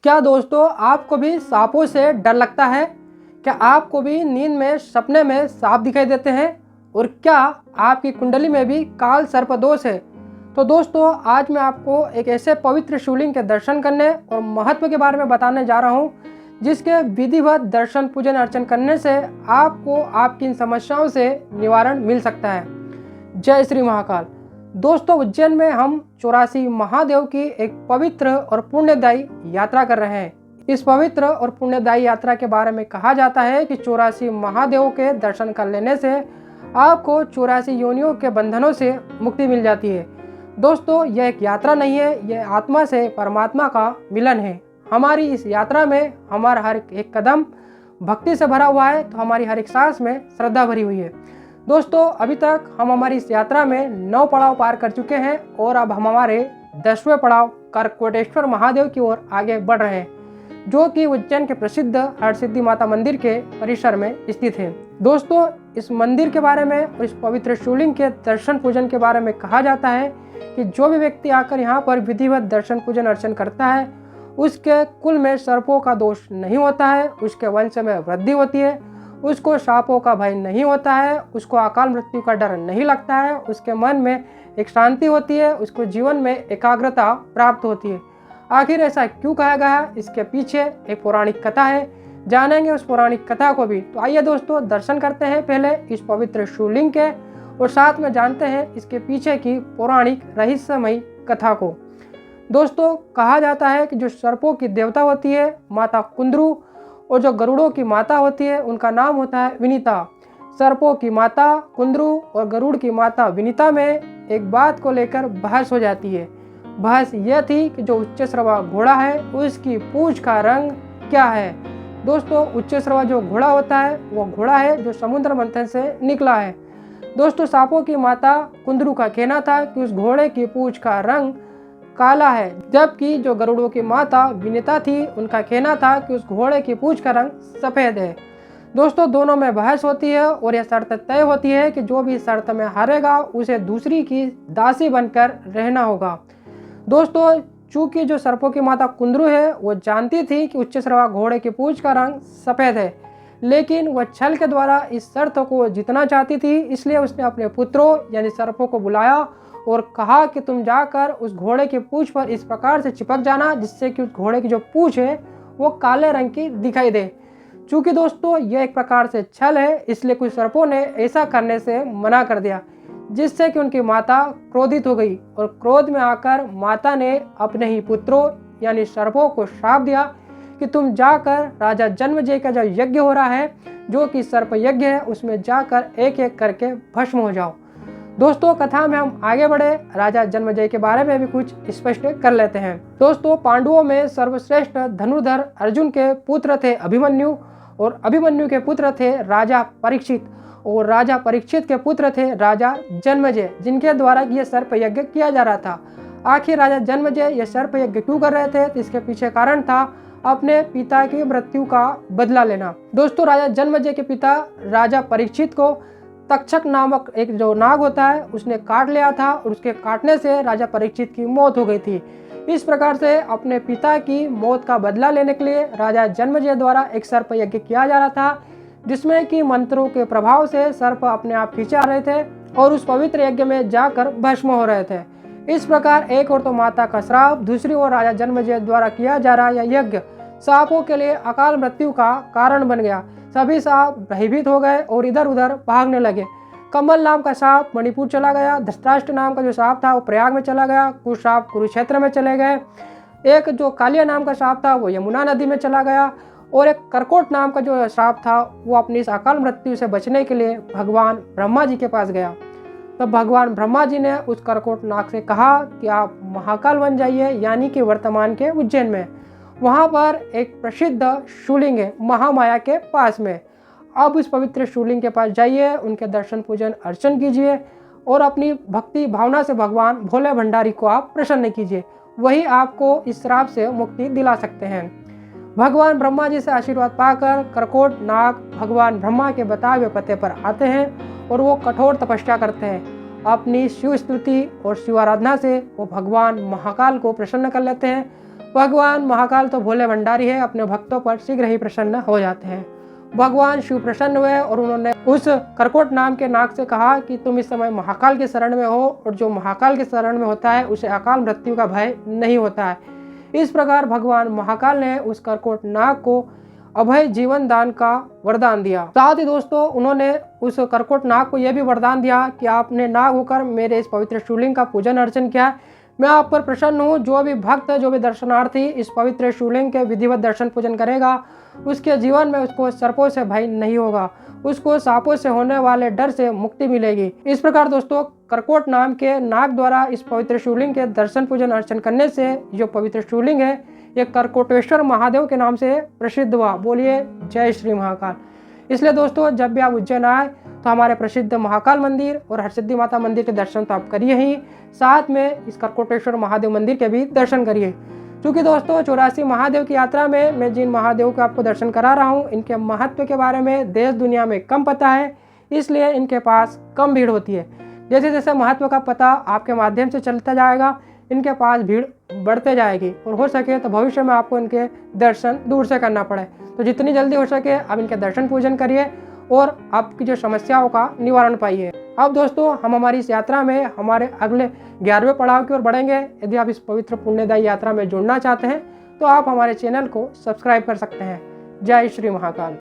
क्या दोस्तों आपको भी सांपों से डर लगता है? क्या आपको भी नींद में सपने में सांप दिखाई देते हैं? और क्या आपकी कुंडली में भी काल सर्प दोष है? तो दोस्तों आज मैं आपको एक ऐसे पवित्र शिवलिंग के दर्शन करने और महत्व के बारे में बताने जा रहा हूँ जिसके विधिवत दर्शन पूजन अर्चन करने से आपको आपकी इन समस्याओं से निवारण मिल सकता है। जय श्री महाकाल। दोस्तों उज्जैन में हम 84 महादेव की एक पवित्र और पुण्यदायी यात्रा कर रहे हैं। इस पवित्र और पुण्यदायी यात्रा के बारे में कहा जाता है कि 84 महादेवों के दर्शन कर लेने से आपको 84 योनियों के बंधनों से मुक्ति मिल जाती है। दोस्तों यह एक यात्रा नहीं है, यह आत्मा से परमात्मा का मिलन है। हमारी इस यात्रा में हमारा हर एक कदम भक्ति से भरा हुआ है, तो हमारी हर एक सांस में श्रद्धा भरी हुई है। दोस्तों अभी तक हम हमारी इस यात्रा में 9 पड़ाव पार कर चुके हैं और अब हम हमारे 10वें पड़ाव करकोटेश्वर महादेव की ओर आगे बढ़ रहे हैं, जो कि उज्जैन के प्रसिद्ध हरसिद्धि माता मंदिर के परिसर में स्थित है। दोस्तों इस मंदिर के बारे में और इस पवित्र शिवलिंग के दर्शन पूजन के बारे में कहा जाता है कि जो भी व्यक्ति आकर यहाँ पर विधिवत दर्शन पूजन अर्चन करता है उसके कुल में सर्पों का दोष नहीं होता है, उसके वंश में वृद्धि होती है, उसको सांपों का भय नहीं होता है, उसको अकाल मृत्यु का डर नहीं लगता है, उसके मन में एक शांति होती है, उसको जीवन में एकाग्रता प्राप्त होती है। आखिर ऐसा क्यों कहा गया है, इसके पीछे एक पौराणिक कथा है, जानेंगे उस पौराणिक कथा को भी। तो आइए दोस्तों दर्शन करते हैं पहले इस पवित्र शिवलिंग के और साथ में जानते हैं इसके पीछे की पौराणिक रहस्यमयी कथा को। दोस्तों कहा जाता है कि जो सर्पों की देवता होती है माता कुंद्रू और जो गरुड़ों की माता होती है उनका नाम होता है विनीता। सर्पों की माता कुंद्रू और गरुड़ की माता विनीता में एक बात को लेकर बहस हो जाती है। बहस यह थी कि जो उच्चश्रवा घोड़ा है उसकी पूंछ का रंग क्या है। दोस्तों उच्चश्रवा जो घोड़ा होता है वो घोड़ा है जो समुद्र मंथन से निकला है। दोस्तों सांपों की माता कुंद्रू का कहना था कि उस घोड़े की पूंछ का रंग काला है, जबकि जो गरुड़ों की माता विनीता थी उनका कहना था कि उस घोड़े की पूंछ का रंग सफ़ेद है। दोस्तों दोनों में बहस होती है और यह शर्त तय होती है कि जो भी शर्त में हारेगा उसे दूसरी की दासी बनकर रहना होगा। दोस्तों चूंकि जो सर्पों की माता कुंद्रू है वो जानती थी कि उच्चश्रवा घोड़े की पूंछ का रंग सफ़ेद है, लेकिन वह छल के द्वारा इस शर्त को जीतना चाहती थी, इसलिए उसने अपने पुत्रों यानी सर्पों को बुलाया और कहा कि तुम जाकर उस घोड़े की पूंछ पर इस प्रकार से चिपक जाना जिससे कि उस घोड़े की जो पूंछ है वो काले रंग की दिखाई दे। चूंकि दोस्तों यह एक प्रकार से छल है, इसलिए कुछ सर्पों ने ऐसा करने से मना कर दिया, जिससे कि उनकी माता क्रोधित हो गई और क्रोध में आकर माता ने अपने ही पुत्रों यानी सर्पों को श्राप दिया कि तुम जाकर राजा जन्मेजय का जो यज्ञ हो रहा है जो कि सर्प यज्ञ है उसमें जाकर एक एक करके भस्म हो जाओ। दोस्तों कथा में हम आगे बढ़े राजा जन्मेजय के बारे में भी कुछ स्पष्ट कर लेते हैं। दोस्तों पांडवों में सर्वश्रेष्ठ धनुर्धर अर्जुन के पुत्र थे अभिमन्यु और अभिमन्यु के पुत्र थे राजा परीक्षित और राजा परीक्षित के पुत्र थे राजा जन्मेजय, जिनके द्वारा यह सर्प यज्ञ किया जा रहा था। आखिर राजा जन्मेजय यह सर्प यज्ञ क्यों कर रहे थे, तो इसके पीछे कारण था अपने पिता की मृत्यु का बदला लेना। दोस्तों राजा जन्मेजय के पिता राजा परीक्षित को तक्षक नामक एक जो नाग होता है उसने काट लिया था और उसके काटने से राजा परीक्षित की मौत हो गई थी। इस प्रकार से अपने पिता की मौत का बदला लेने के लिए राजा जन्मेजय द्वारा एक सर्प यज्ञ किया जा रहा था, जिसमें कि मंत्रों के प्रभाव से सर्प अपने आप खींचे आ रहे थे और उस पवित्र यज्ञ में जाकर भस्म हो रहे थे। इस प्रकार एक और तो माता का श्राप, दूसरी ओर राजा जन्मेजय द्वारा किया जा रहा यह यज्ञ सांपों के लिए अकाल मृत्यु का कारण बन गया। सभी सांप भयभीत हो गए और इधर उधर भागने लगे। कमल नाम का सांप मणिपुर चला गया, धृतराष्ट्र नाम का जो सांप था वो प्रयाग में चला गया, कुछ सांप कुरुक्षेत्र में चले गए, एक जो कालिया नाम का सांप था वो यमुना नदी में चला गया और एक करकोट नाम का जो सांप था वो अपनी इस अकाल मृत्यु से बचने के लिए भगवान ब्रह्मा जी के पास गया। तब भगवान ब्रह्मा जी ने उस करकोट नाग से कहा कि आप महाकाल बन जाइए, यानी कि वर्तमान के उज्जैन में। वहाँ पर एक प्रसिद्ध शिवलिंग है महामाया के पास में। अब उस पवित्र शिवलिंग के पास जाइए, उनके दर्शन पूजन अर्चन कीजिए और अपनी भक्ति भावना से भगवान भोले भंडारी को आप प्रसन्न कीजिए, वही आपको इस श्राप से मुक्ति दिला सकते हैं। भगवान ब्रह्मा जी से आशीर्वाद पाकर करकोट नाग भगवान ब्रह्मा के बताए हुए पते पर आते हैं और वो कठोर तपस्या करते हैं। अपनी शिव स्तुति और शिव आराधना से वो भगवान महाकाल को प्रसन्न कर लेते हैं। भगवान महाकाल तो भोले भंडारी है, अपने भक्तों पर शीघ्र ही प्रसन्न हो जाते हैं। भगवान शिव प्रसन्न हुए और उन्होंने उस करकोट नाम के नाग से कहा कि तुम इस समय महाकाल के शरण में हो, और जो महाकाल के शरण में होता है उसे अकाल मृत्यु का भय नहीं होता है। इस प्रकार भगवान महाकाल ने उस करकोट नाग को अभय जीवन दान का वरदान दिया। साथ ही दोस्तों उन्होंने उस करकोट नाग को यह भी वरदान दिया कि आपने नाग होकर मेरे इस पवित्र शिवलिंग का पूजन अर्चन किया, मैं आप पर प्रसन्न हूँ। जो भी भक्त, जो भी दर्शनार्थी इस पवित्र शिवलिंग के विधिवत दर्शन पूजन करेगा, उसके जीवन में उसको सर्पों से भय नहीं होगा, उसको सांपों से होने वाले डर से मुक्ति मिलेगी। इस प्रकार दोस्तों करकोट नाम के नाग द्वारा इस पवित्र शिवलिंग के दर्शन पूजन अर्चन करने से जो पवित्र शिवलिंग है ये करकोटेश्वर महादेव के नाम से प्रसिद्ध हुआ। बोलिए जय श्री महाकाल। इसलिए दोस्तों जब भी आप उज्जैन आए तो हमारे प्रसिद्ध महाकाल मंदिर और हरसिद्धि माता मंदिर के दर्शन तो आप करिए ही, साथ में इस करकोटेश्वर महादेव मंदिर के भी दर्शन करिए। क्योंकि दोस्तों 84 महादेव की यात्रा में मैं जिन महादेव के आपको दर्शन करा रहा हूँ, इनके महत्व के बारे में देश दुनिया में कम पता है, इसलिए इनके पास कम भीड़ होती है। जैसे जैसे महत्व का पता आपके माध्यम से चलता जाएगा, इनके पास भीड़ बढ़ते जाएगी, और हो सके तो भविष्य में आपको इनके दर्शन दूर से करना पड़े। तो जितनी जल्दी हो सके आप इनके दर्शन पूजन करिए और आपकी जो समस्याओं का निवारण पाइए। अब दोस्तों हम हमारी इस यात्रा में हमारे अगले 11वें पड़ाव की ओर बढ़ेंगे। यदि आप इस पवित्र पुण्यदायी यात्रा में जुड़ना चाहते हैं तो आप हमारे चैनल को सब्सक्राइब कर सकते हैं। जय श्री महाकाल।